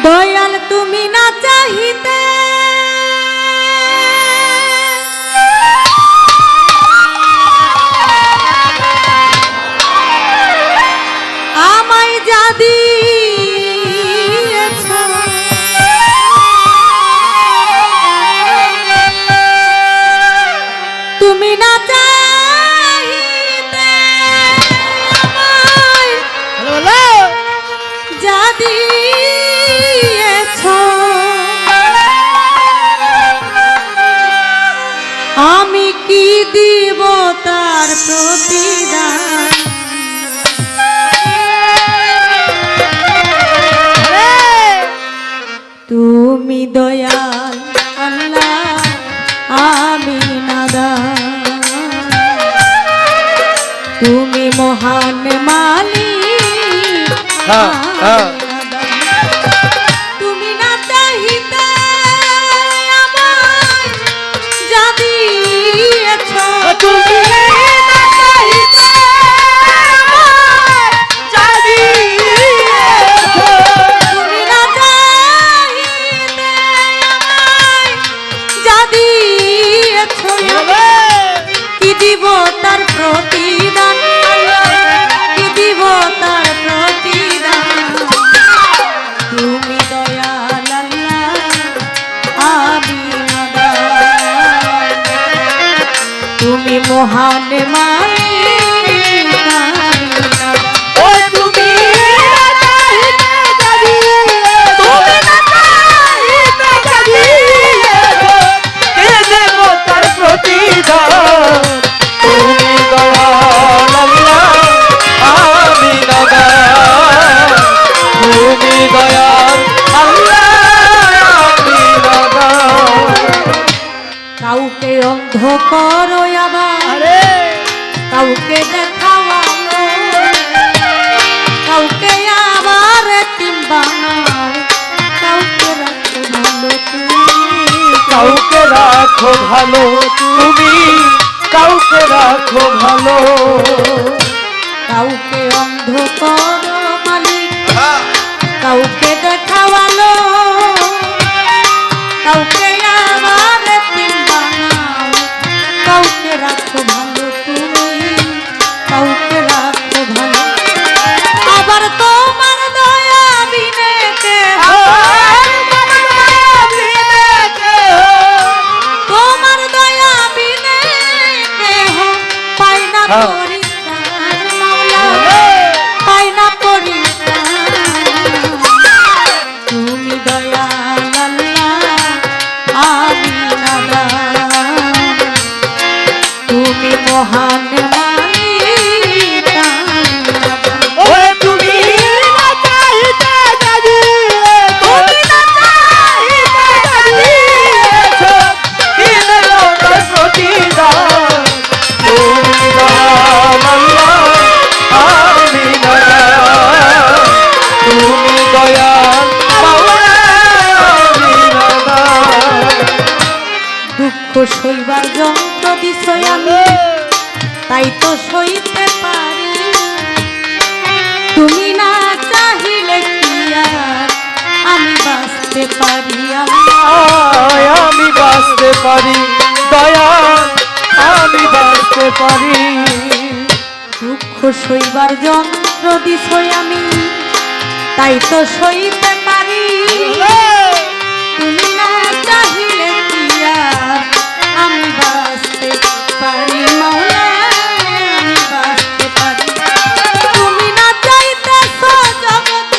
দয়াল তুমি না চাহিতে আমায় যা দিয়েছ তুমি না চাহিতে আমায় যা আমি কি দিব তার প্রতিদান তুমি দয়াল আল্লাহ আমি নাদান তুমি মহান মালিক মহান মালিক ও তুমি দেবতার প্রতিদান তুমি দয়াল আল্লাহ আমি নাদান তুমি দয়াল আল্লাহ আমি নাদান কাউকে অন্ধ করো আবার কাউকে দেখাওয়ানো কাউকে আবার এতিম বানাও কাউকে রাখো ভালো কাউকে রাখো ভালো কাউকে অন্ধ করো মালিক কাউকে দেখাওয়ালো কাউকে আবার এতিম বানাও কাউকে রাখো ভালো তুমি কাউকে রাখো ভালো আবার তোমার দয়া বিনে কেহ তোমার দয়া বিনে কেহ পাই না পরিত্রাণ মাওলা পাই না পরিত্রাণ তুমি দয়াল আল্লাহ আমি নাদান তুমি মহান মালিক ও তুমি না চাইতে যদি তুমি না চাইতে যদি কি দেবো তার প্রতিদান তুমি দয়াল আল্লাহ আমি নাদান তুমি দয়াল মাওলা আমি নাদান দুঃখ সইবার যন্ত্র দিছই আমি তাই তো সইতে পারি তুমি না চাহিলে কি আর আমি বাঁচতে পারি আমি বাঁচতে পারি দয়াল আমি বাঁচতে পারি দুঃখ সইবার যন্ত্র দিছই আমি তাই তো সইতে পারি তুমি না চাহিলে কি আর আমি বাঁচতে পারি মাওলা আমি বাঁচতে পারি তুমি না চাইতেছো জগৎ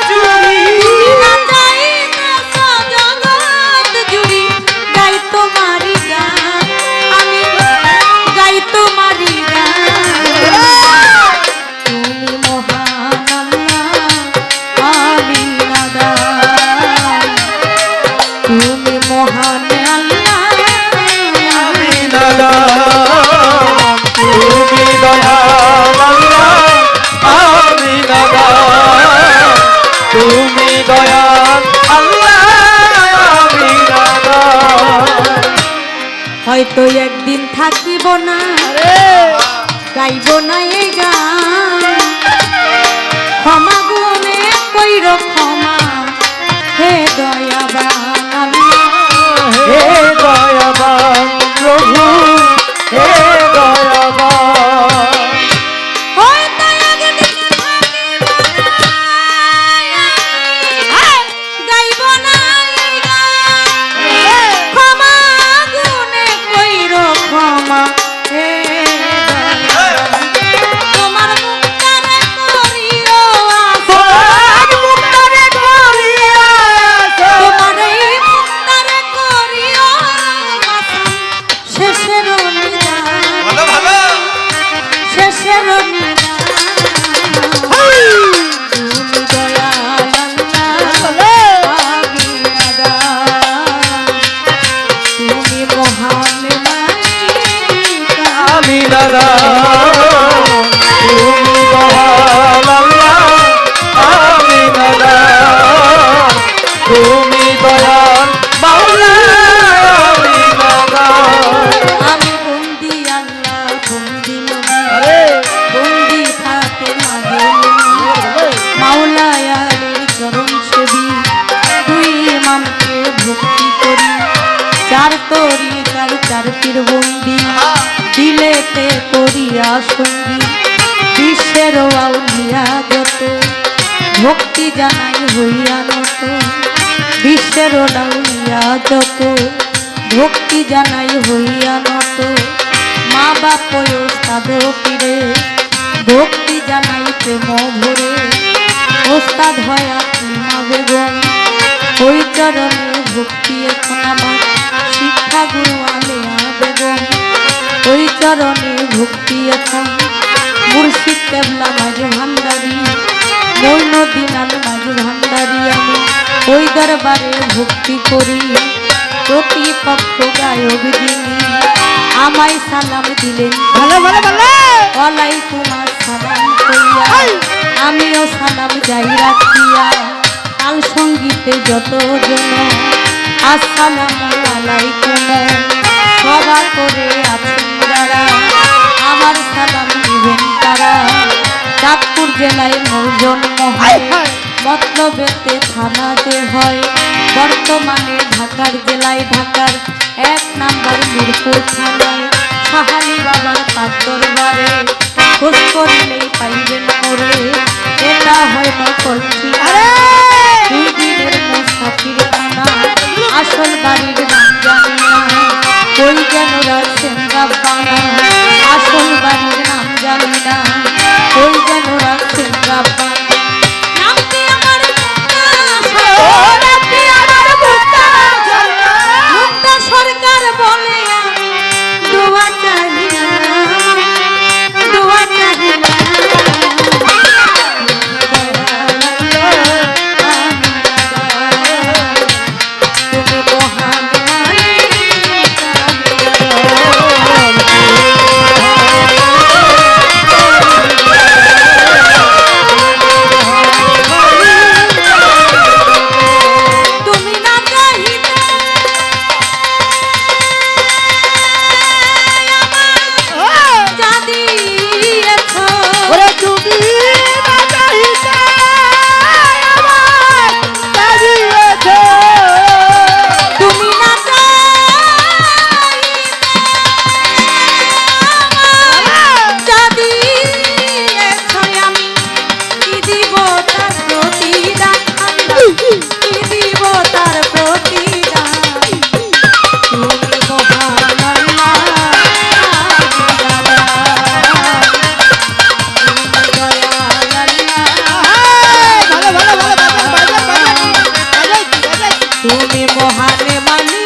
জুড়ি তুমি না চাইতেছো জগৎ জুড়ি গাই তোমারই গান আমি গাই তোমারই গান তুমি মহান আল্লাহ আমি নাদান তুমি মহান আল্লাহ আমি নাদান তুমি দয়াল আল্লাহ আমি নাদান তুমি দয়াল আল্লাহ আমি নাদান হয়তো একদিন থাকিব না গাইব না এই গান ক্ষমা গুণে কইর ক্ষমা হে দয়াবান আল্লাহ হে দয়াবান প্রভু হে দয়াবান হয়তো একদিন থাকিব না, গাইব না এই গান ক্ষমা গুণে কইর ক্ষমা হে দয়াবান তোমার মুক্তারে করিও আশা মুক্তারে করিয়া তোমার এই মুক্তারে করিও আশা শেষের নিদান শেষের নিদান তুমি দয়াল আল্লাহ আমি নাদান তুমি মহান মালিক আমি নাদান তুমি দয়াল আল্লাহ আমি নাদান তুমি দয়াল মাওলা আমি নাদান আমি বন্দি আল্লাহ বন্দি নবী আরে বন্দি থাকে মাঝে মাওলায়ালের চরণ সেবী দুই ইমামকে ভক্তি করি চার তরিকার চার পীর বন্দি দিলেতে করিয়া সঙ্গী বিশ্বের আউলিয়া যত ভক্তি জানাই হইয়া নত বিশ্বের আউলিয়া যত ভক্তি জানাই হইয়া নত মা বাপ ওস্তাদ পীরে ভক্তি জানাই প্রেম ভরে ওস্তাদ হয়া মা বেগম ওই চরণে ভক্তি এখন আমার শিক্ষা গুরু আলেয়া বেগম ওই চরণে ভক্তি এখন মুর্শিদ কেবলা মাঝে ভান্ডারি মৈনদিন আল মাঝে ভান্ডারি আমি ওই দরবারে ভক্তি করি প্রতিপক্ষ গায়ক যিনি আমায় সালাম দিলেন ভালো ভালো ভালো ওয়ালাইকুম আসসালাম কইয়া আমিও সালাম যাই রাখিয়া তাল সঙ্গীতে যত জন আসসালামু আলাইকুম সভা করে আছেন যারা আমার সালাম দিবেন তারা চাঁদপুর জেলায় মোর জন্ম হয় মতলবেতে থানাতে হয় বর্তমানে ঢাকার জেলায় ঢাকার 1 নাম্বার মিরপুর থানায় সাহালি বাবার তার দরবারে খোঁজ করলেই পাইবেন মোরে এটা হয় নকল ঠিকানা দুই দিনের মুসাফির খানা আসল বাড়ির নাম জানি না ওই যেন রাখছেন রাব্বানা আসল বাড়ির নাম জানি না ওই যেন রাখছেন রাব্বানা নামটি আমার মুক্তা সরকার বলে আমি দোয়া চাহি না দোয়া চাহি না তুমি মহান মালিক আমি তুমি মহানে মানি